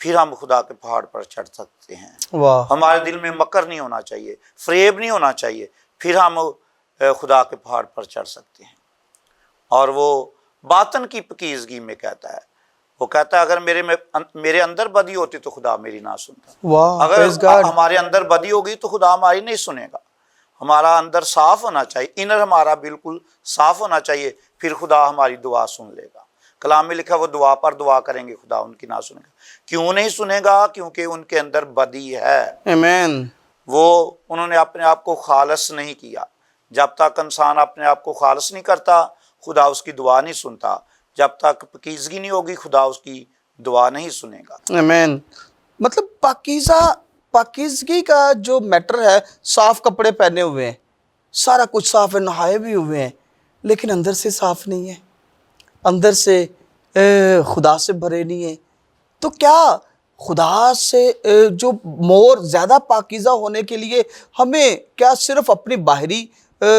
پھر ہم خدا کے پہاڑ پر چڑھ سکتے ہیں. واہ. ہمارے دل میں مکر نہیں ہونا چاہیے, فریب نہیں ہونا چاہیے, پھر ہم خدا کے پہاڑ پر چڑھ سکتے ہیں. اور وہ باطن کی پکیزگی میں کہتا ہے, وہ کہتا ہے اگر میرے اندر بدی ہوتی تو خدا میری نہ سنتا. واہ. اگر Praise God. ہمارے اندر بدی ہوگی تو خدا ہماری نہیں سنے گا. ہمارا اندر صاف ہونا چاہیے, انر ہمارا بالکل صاف ہونا چاہیے, پھر خدا ہماری دعا سن لے گا. کلام میں لکھا وہ دعا پر دعا کریں گے, خدا ان کی نہ سنے گا. کیوں نہیں سنے گا؟ کیونکہ ان کے اندر بدی ہے. آمین. وہ انہوں نے اپنے آپ کو خالص نہیں کیا. جب تک انسان اپنے آپ کو خالص نہیں کرتا خدا اس کی دعا نہیں سنتا. جب تک پاکیزگی نہیں ہوگی خدا اس کی دعا نہیں سنے گا. آمین. مطلب پاکیزگی کا جو میٹر ہے, صاف کپڑے پہنے ہوئے ہیں, سارا کچھ صاف ہے, نہائے بھی ہوئے ہیں, لیکن اندر سے صاف نہیں ہے, اندر سے خدا سے بھرے نہیں ہیں. تو کیا خدا سے جو مور زیادہ پاکیزہ ہونے کے لیے ہمیں کیا صرف اپنی باہری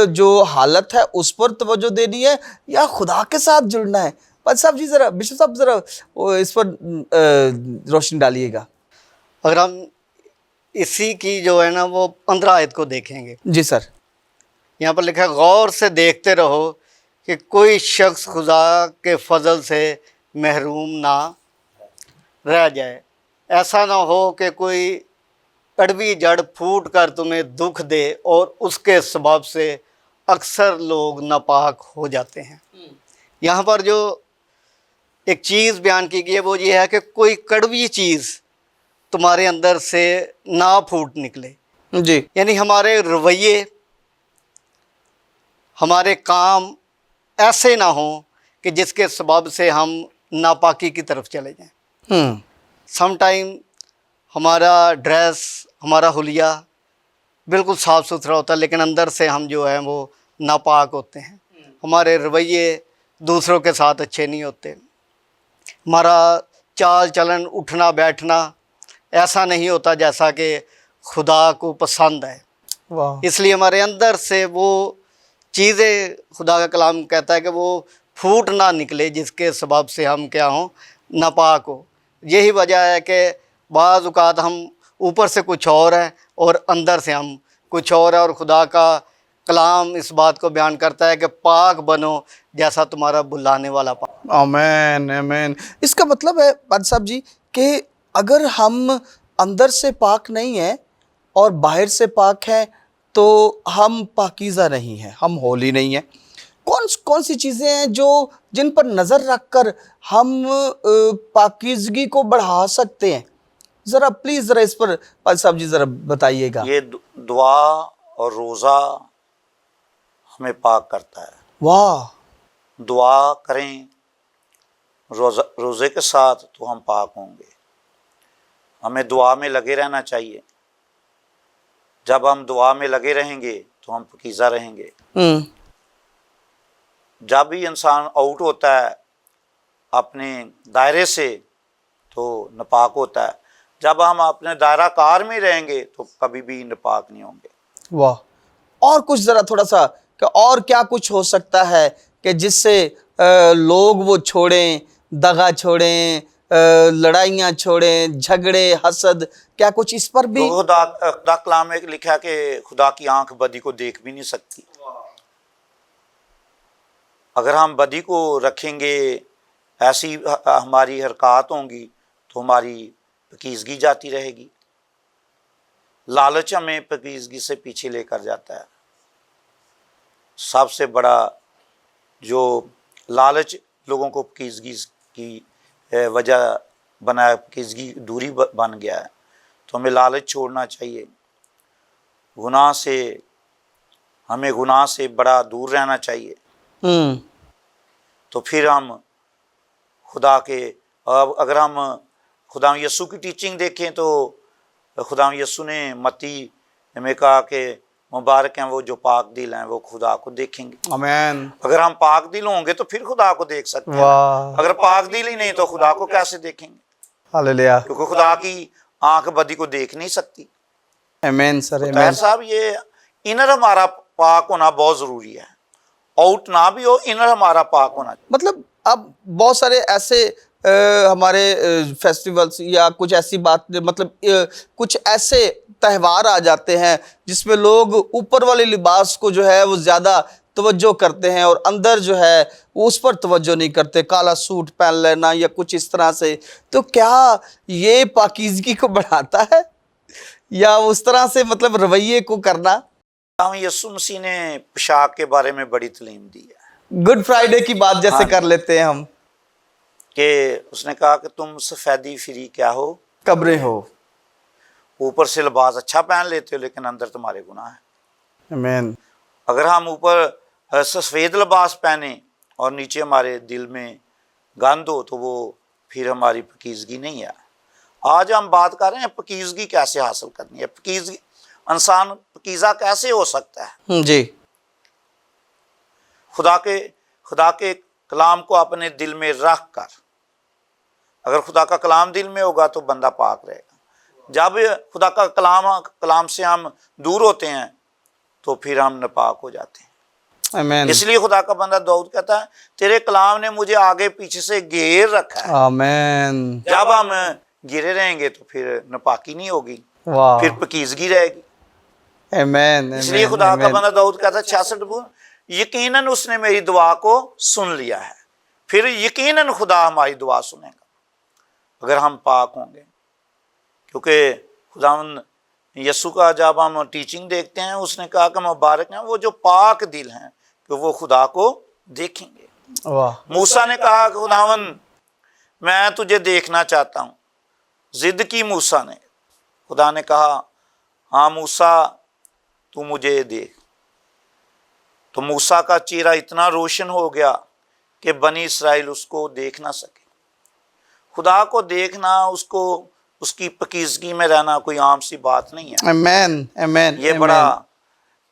جو حالت ہے اس پر توجہ دینی ہے, یا خدا کے ساتھ جڑنا ہے؟ پادری صاحب جی ذرا, بشپ صاحب ذرا اس پر روشنی ڈالیے گا. اگر ہم اسی کی جو ہے نا وہ 15 آیت کو دیکھیں گے, جی سر. یہاں پر لکھا ہے غور سے دیکھتے رہو کہ کوئی شخص خدا کے فضل سے محروم نہ رہ جائے. ایسا نہ ہو کہ کوئی کڑوی جڑ پھوٹ کر تمہیں دکھ دے, اور اس کے سبب سے اکثر لوگ ناپاک ہو جاتے ہیں. یہاں پر جو ایک چیز بیان کی گئی ہے وہ یہ ہے کہ کوئی کڑوی چیز تمہارے اندر سے نہ پھوٹ نکلے. جی. یعنی ہمارے رویے, ہمارے کام ایسے نہ ہوں کہ جس کے سبب سے ہم ناپاکی کی طرف چلے جائیں. سم ٹائم ہمارا ڈریس, ہمارا حلیہ بالکل صاف ستھرا ہوتا ہے, لیکن اندر سے ہم جو ہیں وہ ناپاک ہوتے ہیں. ہمارے رویے دوسروں کے ساتھ اچھے نہیں ہوتے. ہمارا چال چلن, اٹھنا بیٹھنا ایسا نہیں ہوتا جیسا کہ خدا کو پسند ہے. واہ. اس لیے ہمارے اندر سے وہ چیزیں, خدا کا کلام کہتا ہے کہ وہ پھوٹ نہ نکلے جس کے سبب سے ہم کیا ہوں, ناپاک ہو. یہی وجہ ہے کہ بعض اوقات ہم اوپر سے کچھ اور ہیں اور اندر سے ہم کچھ اور ہیں, اور خدا کا کلام اس بات کو بیان کرتا ہے کہ پاک بنو جیسا تمہارا بلانے والا پاک. آمین آمین. اس کا مطلب ہے پادری صاحب جی کہ اگر ہم اندر سے پاک نہیں ہیں اور باہر سے پاک ہیں تو ہم پاکیزہ نہیں ہیں, ہم ہولی نہیں ہیں. کون سی چیزیں ہیں جن پر نظر رکھ کر ہم پاکیزگی کو بڑھا سکتے ہیں؟ ذرا پلیز ذرا اس پر پادری صاحب جی ذرا بتائیے گا. یہ دعا اور روزہ ہمیں پاک کرتا ہے. واہ. دعا کریں روزے کے ساتھ تو ہم پاک ہوں گے. ہمیں دعا میں لگے رہنا چاہیے. جب ہم دعا میں لگے رہیں گے تو ہم پاکیزہ رہیں گے. جب بھی انسان آؤٹ ہوتا ہے اپنے دائرے سے تو ناپاک ہوتا ہے. جب ہم اپنے دائرہ کار میں رہیں گے تو کبھی بھی ناپاک نہیں ہوں گے. واہ. اور کچھ ذرا تھوڑا سا کہ اور کیا کچھ ہو سکتا ہے کہ جس سے لوگ وہ چھوڑیں, دغا چھوڑیں, لڑائیاں چھوڑیں, جھگڑے, حسد, کیا کچھ اس پر بھی؟ تو خدا کلام میں لکھا کہ خدا کی آنکھ بدی کو دیکھ بھی نہیں سکتی. اگر ہم بدی کو رکھیں گے, ایسی ہماری حرکات ہوں گی تو ہماری پاکیزگی جاتی رہے گی. لالچ ہمیں پاکیزگی سے پیچھے لے کر جاتا ہے. سب سے بڑا جو لالچ لوگوں کو پاکیزگی کی وجہ بنا, پاکیزگی دوری بن گیا ہے. تو ہمیں لالچ چھوڑنا چاہیے. ہمیں گناہ سے بڑا دور رہنا چاہیے. تو پھر ہم خدا کے, اگر ہم خدا یسوع کی ٹیچنگ دیکھیں تو خدا یسوع نے متی میں کہا کہ مبارک ہیں وہ جو پاک دل ہیں, وہ خدا کو دیکھیں گے. آمین. اگر ہم پاک دل ہوں گے تو پھر خدا کو دیکھ سکتے ہیں. واہ. اگر پاک دل ہی نہیں تو خدا کو کیسے دیکھیں گے؟ ہاللویا. کیونکہ خدا کی آنکھ بدی کو دیکھ نہیں سکتی. آمین سر. طاہر آمین. صاحب, یہ انر ہمارا پاک ہونا بہت ضروری ہے. آؤٹ نہ بھی ہو, انر ہمارا پاک ہونا چاہیے. مطلب اب بہت سارے ایسے ہمارے فیسٹیولس یا کچھ ایسی بات مطلب کچھ ایسے تہوار آ جاتے ہیں جس میں لوگ اوپر والے لباس کو جو ہے وہ زیادہ توجہ کرتے ہیں اور اندر جو ہے وہ اس پر توجہ نہیں کرتے، کالا سوٹ پہن لینا یا کچھ اس طرح سے، تو کیا یہ پاکیزگی کو بڑھاتا ہے یا اس طرح سے مطلب رویے کو کرنا؟ یسوع مسیح نے پوشاک کے بارے میں بڑی تعلیم دی ہے گڈ فرائیڈے کی بات جیسے کر لیتے ہیں ہم، کہ اس نے کہا کہ تم سفیدی فری کیا ہو، قبریں ہو۔ اوپر سے لباس اچھا پہن لیتے ہو لیکن اندر تمہارے گناہ ہیں۔ آمین۔ اگر ہم اوپر سفید لباس پہنیں اور نیچے ہمارے دل میں گند ہو تو وہ پھر ہماری پاکیزگی نہیں ہے۔ آج ہم بات کر رہے ہیں پاکیزگی کیسے حاصل کرنی ہے، پاکیزگی انسان پاکیزہ کیسے ہو سکتا ہے۔ جی، خدا کے کلام کو اپنے دل میں رکھ کر، اگر خدا کا کلام دل میں ہوگا تو بندہ پاک رہے گا۔ جب خدا کا کلام سے ہم دور ہوتے ہیں تو پھر ہم ناپاک ہو جاتے ہیں۔ آمین، اس لیے خدا کا بندہ داؤد کہتا ہے تیرے کلام نے مجھے آگے پیچھے سے گھیر رکھا ہے۔ آمین، جب ہم گھرے رہیں گے تو پھر ناپاکی نہیں ہوگی، واہ، پھر پاکیزگی رہے گی۔ آمین، اس لیے خدا کا بندہ داؤد کہتا ہے 66 بول، یقیناً اس نے میری دعا کو سن لیا ہے، پھر یقیناً خدا ہماری دعا سنے گا اگر ہم پاک ہوں گے۔ کیونکہ خداوند یسوع کا جب ہم ٹیچنگ دیکھتے ہیں اس نے کہا کہ مبارک ہیں وہ جو پاک دل ہیں کہ وہ خدا کو دیکھیں گے۔ واہ، موسیٰ نے کہا کہ خداوند میں تجھے دیکھنا چاہتا ہوں، ضد کی موسیٰ نے۔ خدا نے کہا ہاں موسیٰ تو مجھے دیکھ، تو موسیٰ کا چہرہ اتنا روشن ہو گیا کہ بنی اسرائیل اس کو دیکھ نہ سکے۔ خدا کو دیکھنا، اس کی پاکیزگی میں رہنا کوئی عام سی بات نہیں ہے۔ آمین، آمین، یہ بڑا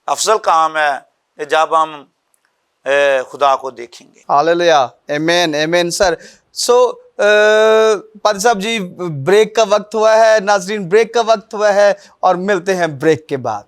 افضل کام ہے جب ہم خدا کو دیکھیں گے۔ ہاللویا، آمین، آمین سر۔ سو پادری صاحب جی، بریک کا وقت ہوا ہے، ناظرین بریک کا وقت ہوا ہے اور ملتے ہیں بریک کے بعد۔